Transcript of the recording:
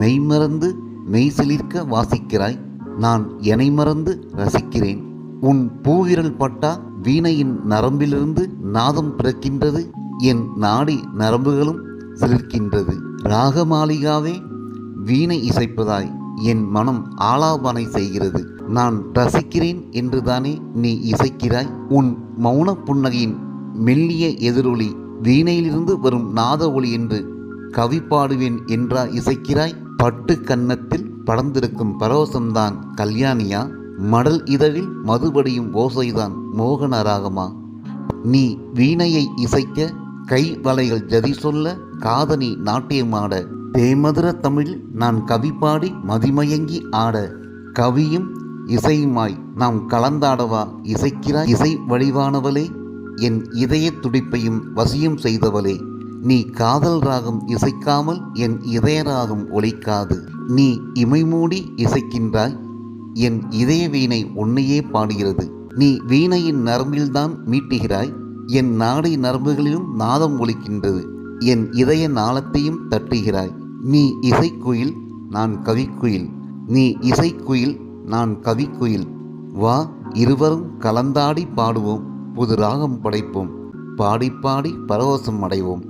மெய்மறந்து மெய்சிலிர்க்க வாசிக்கிறாய். நான் எனை மறந்து ரசிக்கிறேன். உன் பூவிரல் பட்டா வீணையின் நரம்பிலிருந்து நாதம் பிறக்கின்றது. என் நாடி நரம்புகளும் சிலிர்க்கின்றது. ராகமாளிகாவே, வீணை இசைப்பதாய் என் மனம் ஆலாபனை செய்கிறது. நான் ரசிக்கிறேன் என்றுதானே நீ இசைக்கிறாய். உன் மௌன புன்னகையின் மெல்லிய எதிரொலி வீணையிலிருந்து வரும் நாத ஒளி என்று கவி பாடுவேன் என்றா இசைக்கிறாய். பட்டு கன்னத்தில் படர்ந்திருக்கும் பரவசம்தான் கல்யாணியா? மடல் இதழில் மதுபடியும் ஓசைதான் மோகன ராகமா? நீ வீணையை இசைக்க, கை வளைகள் ஜதி சொல்ல, காதணி நாட்டியமாட, தேமதுர தமிழ் நான் கவி பாடி மதிமயங்கி ஆட, கவியும் இசையுமாய் நாம் கலந்தாடவா இசைக்கிறாய். இசை வடிவானவளே, என் இதய துடிப்பையும் வசியம் செய்தவளே, நீ காதல் ராகம் இசைக்காமல் என் இதய ராகம் ஒலிக்காது. நீ இமைமூடி இசைக்கின்றாய், என் இதய வீணை உன்னையே பாடுகிறது. நீ வீணையின் நரம்பில்தான் மீட்டுகிறாய், என் நாடி நரம்புகளிலும் நாதம் ஒலிக்கின்றது. என் இதய நாளத்தையும் தட்டுகிறாய். நீ இசைக்குயில், நான் கவிக்குயில். நீ இசைக்குயில், நான் கவிக்குயில். வா, இருவரும் கலந்தாடி பாடுவோம், புது ராகம் படைப்போம், பாடி பாடி பரவசம் அடைவோம்.